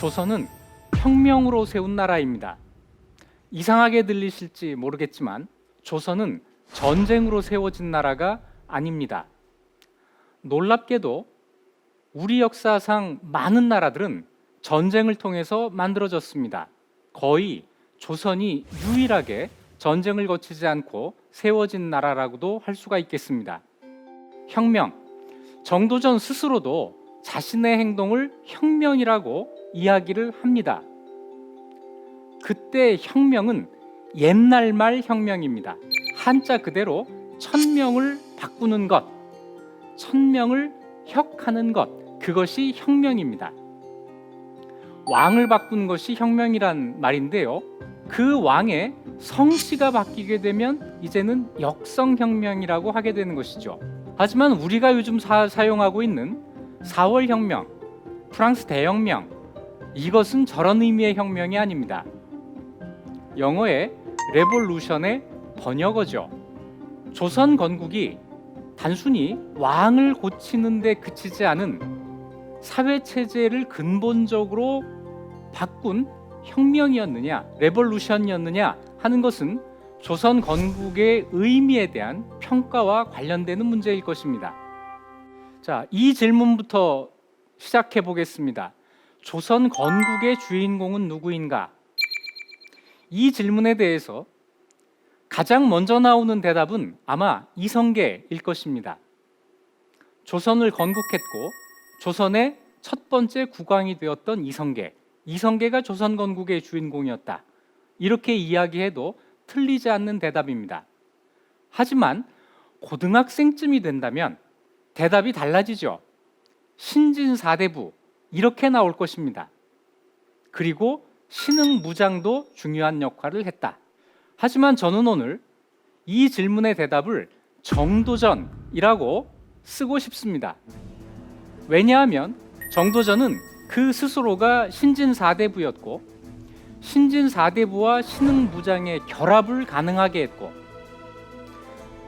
조선은 혁명으로 세운 나라입니다. 이상하게 들리실지 모르겠지만 조선은 전쟁으로 세워진 나라가 아닙니다. 놀랍게도 우리 역사상 많은 나라들은 전쟁을 통해서 만들어졌습니다. 거의 조선이 유일하게 전쟁을 거치지 않고 세워진 나라라고도 할 수가 있겠습니다. 혁명, 정도전 스스로도 자신의 행동을 혁명이라고 이야기를 합니다. 그때 혁명은 옛날말 혁명입니다. 한자 그대로 천명을 바꾸는 것, 천명을 혁하는 것, 그것이 혁명입니다. 왕을 바꾸는 것이 혁명이란 말인데요. 그 왕의 성씨가 바뀌게 되면 이제는 역성혁명이라고 하게 되는 것이죠. 하지만 우리가 요즘 사용하고 있는 4월 혁명, 프랑스 대혁명, 이것은 저런 의미의 혁명이 아닙니다. 영어의 레볼루션의 번역어죠. 조선 건국이 단순히 왕을 고치는 데 그치지 않은 사회 체제를 근본적으로 바꾼 혁명이었느냐, 레볼루션이었느냐 하는 것은 조선 건국의 의미에 대한 평가와 관련되는 문제일 것입니다. 자, 이 질문부터 시작해 보겠습니다. 조선 건국의 주인공은 누구인가? 이 질문에 대해서 가장 먼저 나오는 대답은 아마 이성계일 것입니다. 조선을 건국했고 조선의 첫 번째 국왕이 되었던 이성계가 조선 건국의 주인공이었다. 이렇게 이야기해도 틀리지 않는 대답입니다. 하지만 고등학생쯤이 된다면 대답이 달라지죠. 신진사대부 이렇게 나올 것입니다. 그리고 신흥무장도 중요한 역할을 했다. 하지만 저는 오늘 이 질문의 대답을 정도전이라고 쓰고 싶습니다. 왜냐하면 정도전은 그 스스로가 신진사대부였고 신진사대부와 신흥무장의 결합을 가능하게 했고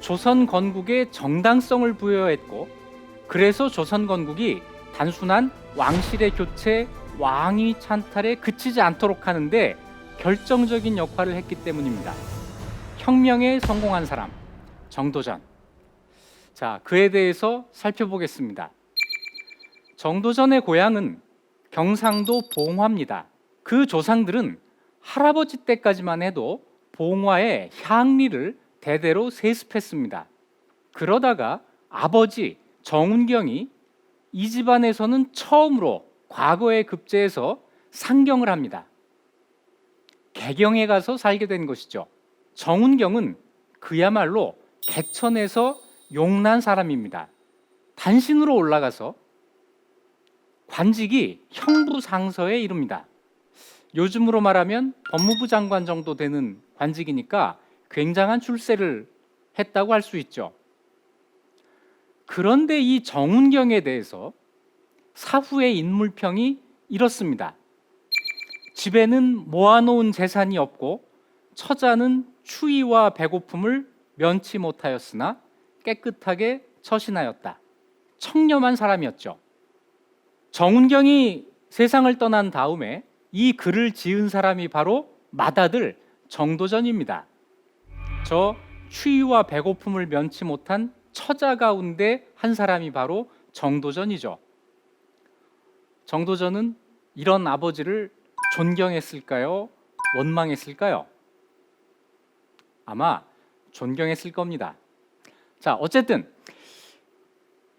조선 건국에 정당성을 부여했고 그래서 조선 건국이 단순한 왕실의 교체, 왕위 찬탈에 그치지 않도록 하는데 결정적인 역할을 했기 때문입니다. 혁명에 성공한 사람, 정도전. 자, 그에 대해서 살펴보겠습니다. 정도전의 고향은 경상도 봉화입니다. 그 조상들은 할아버지 때까지만 해도 봉화의 향리를 대대로 세습했습니다. 그러다가 아버지 정운경이 이 집안에서는 처음으로 과거에 급제해서 상경을 합니다. 개경에 가서 살게 된 것이죠. 정운경은 그야말로 개천에서 용난 사람입니다. 단신으로 올라가서 관직이 형부상서에 이릅니다. 요즘으로 말하면 법무부 장관 정도 되는 관직이니까 굉장한 출세를 했다고 할 수 있죠. 그런데 이 정운경에 대해서 사후의 인물평이 이렇습니다. 집에는 모아놓은 재산이 없고 처자는 추위와 배고픔을 면치 못하였으나 깨끗하게 처신하였다. 청렴한 사람이었죠. 정운경이 세상을 떠난 다음에 이 글을 지은 사람이 바로 맏아들 정도전입니다. 저 추위와 배고픔을 면치 못한 처자 가운데 한 사람이 바로 정도전이죠. 정도전은 이런 아버지를 존경했을까요? 원망했을까요? 아마 존경했을 겁니다. 자, 어쨌든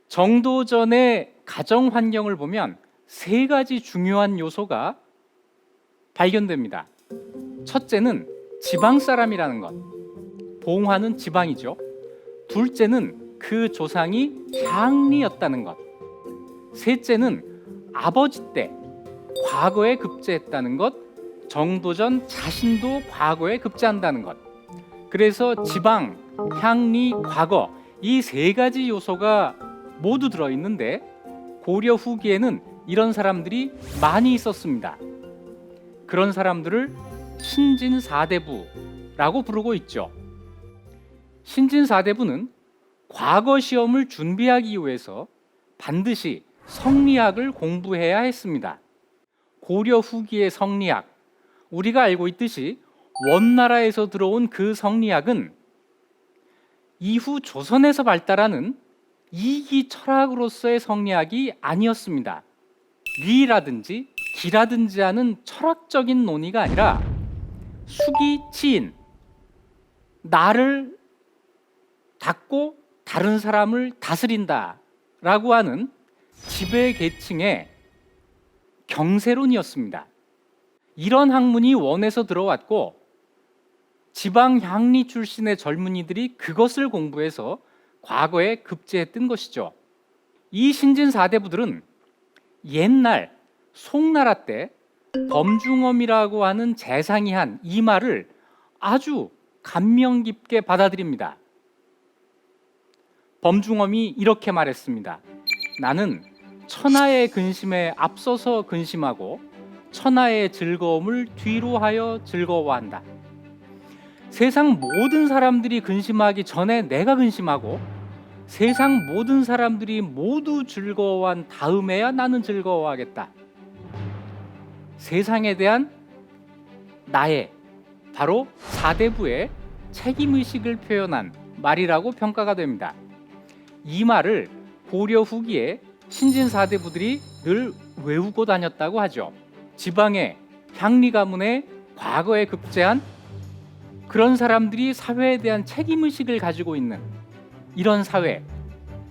정도전의 가정 환경을 보면 세 가지 중요한 요소가 발견됩니다. 첫째는 지방 사람이라는 것. 봉화는 지방이죠. 둘째는 그 조상이 향리였다는 것. 셋째는 아버지 때 과거에 급제했다는 것. 정도전 자신도 과거에 급제한다는 것. 그래서 지방, 향리, 과거 이 세 가지 요소가 모두 들어있는데 고려 후기에는 이런 사람들이 많이 있었습니다. 그런 사람들을 신진사대부라고 부르고 있죠. 신진사대부는 과거 시험을 준비하기 위해서 반드시 성리학을 공부해야 했습니다. 고려 후기의 성리학, 우리가 알고 있듯이 원나라에서 들어온 그 성리학은 이후 조선에서 발달하는 이기 철학으로서의 성리학이 아니었습니다. 리라든지 기라든지 하는 철학적인 논의가 아니라 수기 치인, 나를 닫고 다른 사람을 다스린다라고 하는 지배 계층의 경세론이었습니다. 이런 학문이 원에서 들어왔고 지방 향리 출신의 젊은이들이 그것을 공부해서 과거에 급제했던 것이죠. 이 신진 사대부들은 옛날 송나라 때 범중엄이라고 하는 재상이 한 이 말을 아주 감명 깊게 받아들입니다. 범중엄이 이렇게 말했습니다. 나는 천하의 근심에 앞서서 근심하고 천하의 즐거움을 뒤로 하여 즐거워한다. 세상 모든 사람들이 근심하기 전에 내가 근심하고 세상 모든 사람들이 모두 즐거워한 다음에야 나는 즐거워하겠다. 세상에 대한 나의 바로 사대부의 책임의식을 표현한 말이라고 평가가 됩니다. 이 말을 고려 후기에 신진 사대부들이 늘 외우고 다녔다고 하죠. 지방의 향리 가문에 과거에 급제한 그런 사람들이 사회에 대한 책임의식을 가지고 있는 이런 사회,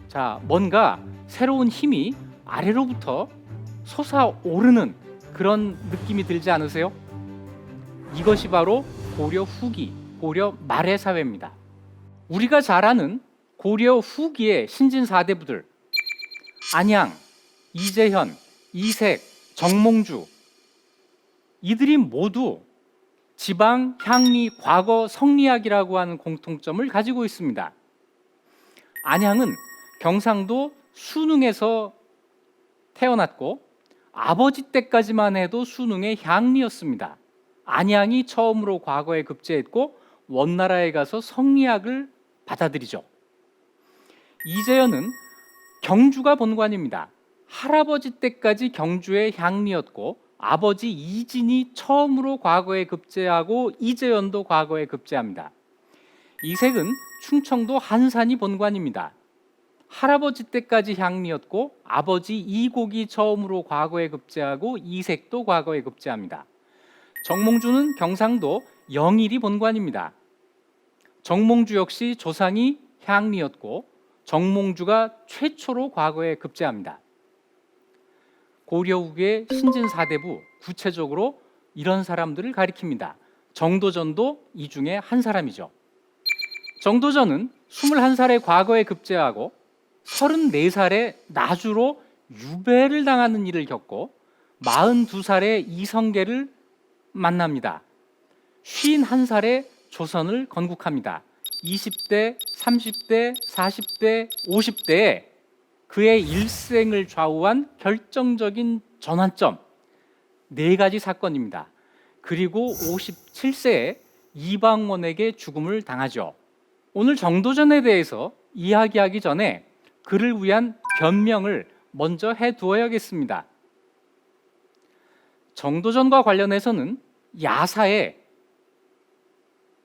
자, 뭔가 새로운 힘이 아래로부터 솟아오르는 그런 느낌이 들지 않으세요? 이것이 바로 고려 후기, 고려 말의 사회입니다. 우리가 잘 아는 고려 후기의 신진 사대부들, 안양, 이재현, 이색, 정몽주, 이들이 모두 지방 향리 과거 성리학이라고 하는 공통점을 가지고 있습니다. 안양은 경상도 순흥에서 태어났고 아버지 때까지만 해도 순흥의 향리였습니다. 안양이 처음으로 과거에 급제했고 원나라에 가서 성리학을 받아들이죠. 이재현은 경주가 본관입니다. 할아버지 때까지 경주의 향리였고 아버지 이진이 처음으로 과거에 급제하고 이재현도 과거에 급제합니다. 이색은 충청도 한산이 본관입니다. 할아버지 때까지 향리였고 아버지 이곡이 처음으로 과거에 급제하고 이색도 과거에 급제합니다. 정몽주는 경상도 영일이 본관입니다. 정몽주 역시 조상이 향리였고 정몽주가 최초로 과거에 급제합니다. 고려 후기의 신진 사대부, 구체적으로 이런 사람들을 가리킵니다. 정도전도 이 중에 한 사람이죠. 정도전은 21살에 과거에 급제하고 34살에 나주로 유배를 당하는 일을 겪고 42살에 이성계를 만납니다. 51살에 조선을 건국합니다. 20대, 30대, 40대, 50대에 그의 일생을 좌우한 결정적인 전환점 4가지 사건입니다. 그리고 57세에 이방원에게 죽음을 당하죠. 오늘 정도전에 대해서 이야기하기 전에 그를 위한 변명을 먼저 해두어야겠습니다. 정도전과 관련해서는 야사에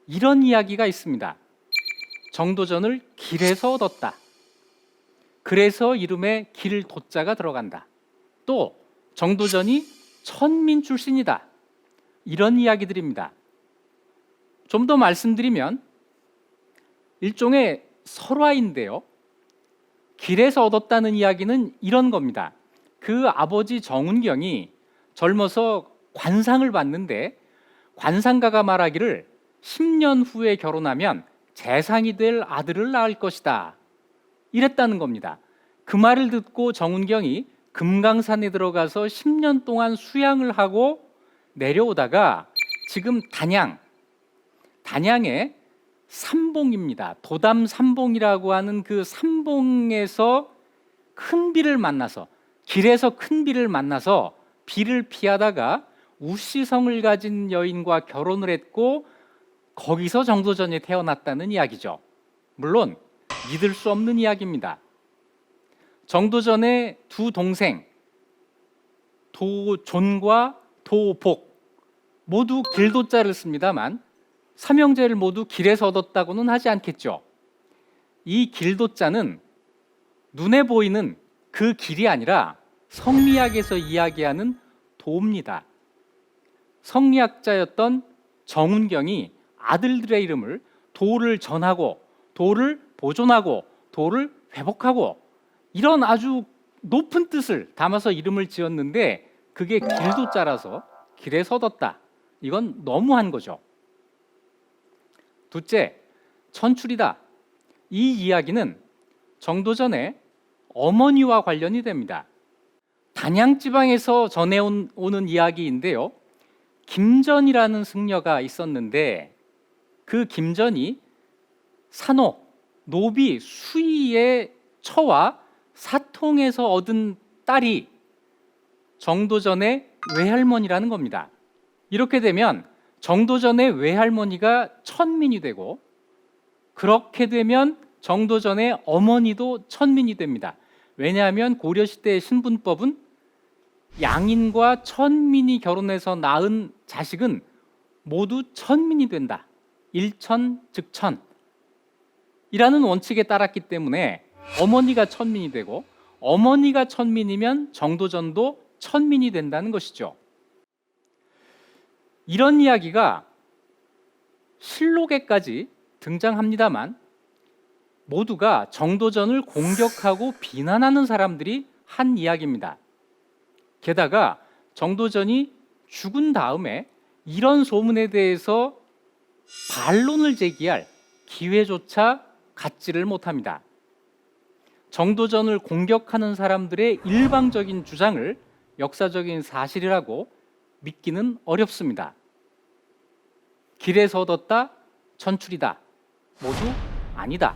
이런 이야기가 있습니다. 정도전을 길에서 얻었다. 그래서 이름에 길 도자가 들어간다. 또 정도전이 천민 출신이다. 이런 이야기들입니다. 좀 더 말씀드리면 일종의 설화인데요. 길에서 얻었다는 이야기는 이런 겁니다. 그 아버지 정운경이 젊어서 관상을 받는데 관상가가 말하기를 10년 후에 결혼하면 재상이 될 아들을 낳을 것이다. 이랬다는 겁니다. 그 말을 듣고 정운경이 금강산에 들어가서 10년 동안 수양을 하고 내려오다가 지금 단양의 삼봉입니다. 도담 삼봉이라고 하는 그 삼봉에서 큰 비를 만나서 길에서 큰 비를 만나서 비를 피하다가 우시성을 가진 여인과 결혼을 했고 거기서 정도전이 태어났다는 이야기죠. 물론 믿을 수 없는 이야기입니다. 정도전의 두 동생 도존과 도, 복 모두 길도자를 씁니다만 삼형제를 모두 길에서 얻었다고는 하지 않겠죠. 이 길도자는 눈에 보이는 그 길이 아니라 성리학에서 이야기하는 도입니다. 성리학자였던 정운경이 아들들의 이름을 도를 전하고 도를 보존하고 도를 회복하고 이런 아주 높은 뜻을 담아서 이름을 지었는데 그게 길도자라서 길에서 얻었다. 이건 너무한 거죠. 둘째, 천출이다. 이 이야기는 정도전의 어머니와 관련이 됩니다. 단양 지방에서 전해오는 이야기인데요. 김전이라는 승려가 있었는데 그 김전이 산호, 노비, 수의의 처와 사통에서 얻은 딸이 정도전의 외할머니라는 겁니다. 이렇게 되면 정도전의 외할머니가 천민이 되고 그렇게 되면 정도전의 어머니도 천민이 됩니다. 왜냐하면 고려시대의 신분법은 양인과 천민이 결혼해서 낳은 자식은 모두 천민이 된다. 일천즉천 이라는 원칙에 따랐기 때문에 어머니가 천민이 되고 어머니가 천민이면 정도전도 천민이 된다는 것이죠. 이런 이야기가 실록에까지 등장합니다만 모두가 정도전을 공격하고 비난하는 사람들이 한 이야기입니다. 게다가 정도전이 죽은 다음에 이런 소문에 대해서 반론을 제기할 기회조차 갖지를 못합니다. 정도전을 공격하는 사람들의 일방적인 주장을 역사적인 사실이라고 믿기는 어렵습니다. 길에서 얻었다, 천출이다. 모두 아니다.